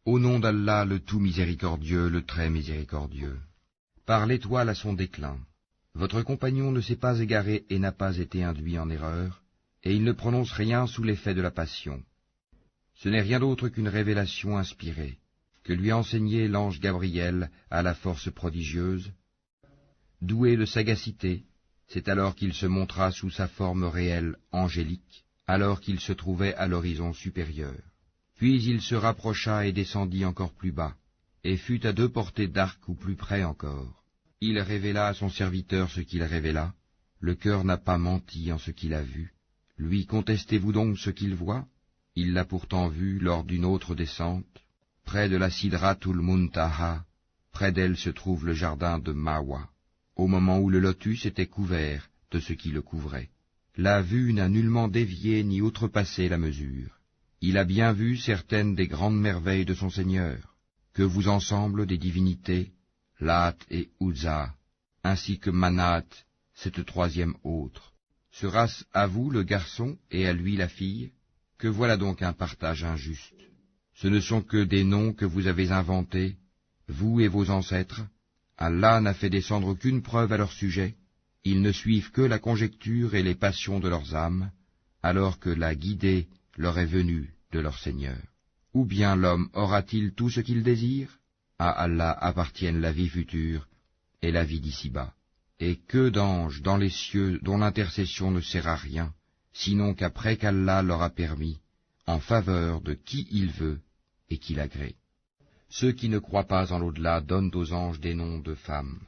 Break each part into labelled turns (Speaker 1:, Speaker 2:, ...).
Speaker 1: Au nom d'Allah, le tout miséricordieux, le très miséricordieux. Par l'étoile à son déclin. Votre compagnon ne s'est pas égaré et n'a pas été induit en erreur, et il ne prononce rien sous l'effet de la passion. Ce n'est rien d'autre qu'une révélation inspirée, que lui a enseigné l'ange Gabriel à la force prodigieuse. Doué de sagacité, c'est alors qu'il se montra sous sa forme réelle angélique, alors qu'il se trouvait à l'horizon supérieur. Puis il se rapprocha et descendit encore plus bas, et fut à 2 portées d'arc ou plus près encore. Il révéla à son serviteur ce qu'il révéla, le cœur n'a pas menti en ce qu'il a vu. Lui contestez-vous donc ce qu'il voit? Il l'a pourtant vu lors d'une autre descente, près de la Sidratul Muntaha, près d'elle se trouve le jardin de Mawa, au moment où le lotus était couvert de ce qui le couvrait. La vue n'a nullement dévié ni outrepassé la mesure. Il a bien vu certaines des grandes merveilles de son Seigneur, que vous ensemble des divinités, Lat et Uzza, ainsi que Manat, cette troisième autre. Sera-ce à vous le garçon et à lui la fille? Que voilà donc un partage injuste. Ce ne sont que des noms que vous avez inventés, vous et vos ancêtres. Allah n'a fait descendre aucune preuve à leur sujet. Ils ne suivent que la conjecture et les passions de leurs âmes, alors que la guidée leur est venue de leur Seigneur. Ou bien l'homme aura-t-il tout ce qu'il désire? À Allah appartiennent la vie future et la vie d'ici-bas. Et que d'anges dans les cieux dont l'intercession ne sert à rien, sinon qu'après qu'Allah leur a permis, en faveur de qui il veut et qu'il agrée. Ceux qui ne croient pas en l'au-delà donnent aux anges des noms de femmes.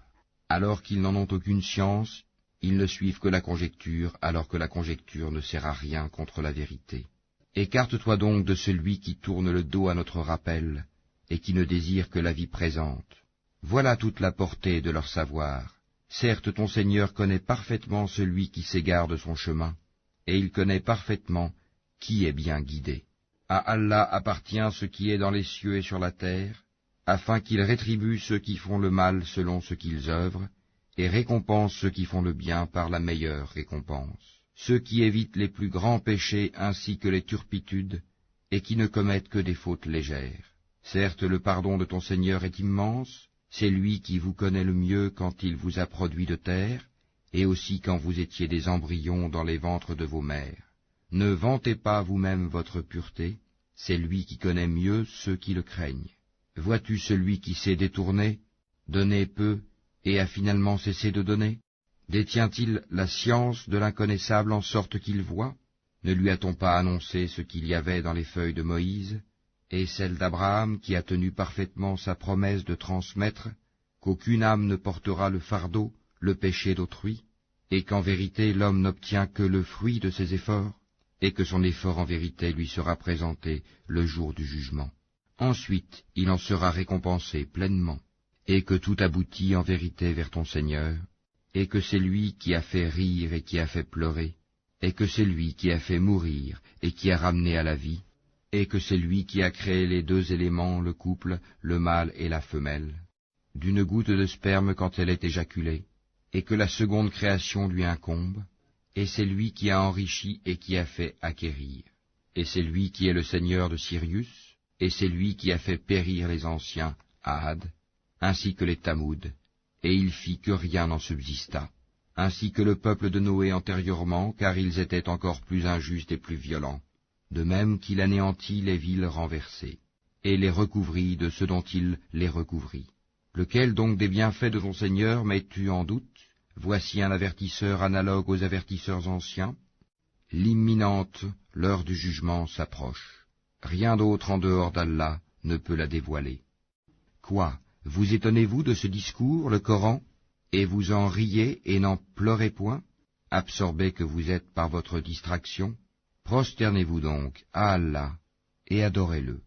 Speaker 1: Alors qu'ils n'en ont aucune science, ils ne suivent que la conjecture, alors que la conjecture ne sert à rien contre la vérité. Écarte-toi donc de celui qui tourne le dos à notre rappel, et qui ne désire que la vie présente. Voilà toute la portée de leur savoir. Certes, ton Seigneur connaît parfaitement celui qui s'égare de son chemin, et il connaît parfaitement qui est bien guidé. À Allah appartient ce qui est dans les cieux et sur la terre, afin qu'il rétribue ceux qui font le mal selon ce qu'ils œuvrent, et récompense ceux qui font le bien par la meilleure récompense. Ceux qui évitent les plus grands péchés ainsi que les turpitudes, et qui ne commettent que des fautes légères. Certes, le pardon de ton Seigneur est immense, c'est lui qui vous connaît le mieux quand il vous a produit de terre, et aussi quand vous étiez des embryons dans les ventres de vos mères. Ne vantez pas vous-même votre pureté, c'est lui qui connaît mieux ceux qui le craignent. Vois-tu celui qui s'est détourné, donné peu, et a finalement cessé de donner? Détient-il la science de l'inconnaissable en sorte qu'il voit? Ne lui a-t-on pas annoncé ce qu'il y avait dans les feuilles de Moïse, et celle d'Abraham qui a tenu parfaitement sa promesse de transmettre, qu'aucune âme ne portera le fardeau, le péché d'autrui, et qu'en vérité l'homme n'obtient que le fruit de ses efforts, et que son effort en vérité lui sera présenté le jour du jugement. Ensuite, il en sera récompensé pleinement, et que tout aboutit en vérité vers ton Seigneur, et que c'est lui qui a fait rire et qui a fait pleurer, et que c'est lui qui a fait mourir et qui a ramené à la vie, et que c'est lui qui a créé les 2 éléments, le couple, le mâle et la femelle, d'une goutte de sperme quand elle est éjaculée, et que la seconde création lui incombe, et c'est lui qui a enrichi et qui a fait acquérir, et c'est lui qui est le Seigneur de Sirius, et c'est lui qui a fait périr les anciens, Had, ainsi que les Tamoud, et il fit que rien n'en subsista, ainsi que le peuple de Noé antérieurement, car ils étaient encore plus injustes et plus violents, de même qu'il anéantit les villes renversées, et les recouvrit de ce dont il les recouvrit. Lequel donc des bienfaits de ton Seigneur mets-tu en doute? Voici un avertisseur analogue aux avertisseurs anciens. L'imminente, l'heure du jugement s'approche. Rien d'autre en dehors d'Allah ne peut la dévoiler. Quoi? Vous étonnez-vous de ce discours, le Coran, et vous en riez et n'en pleurez point, absorbés que vous êtes par votre distraction? Prosternez-vous donc à Allah et adorez-le.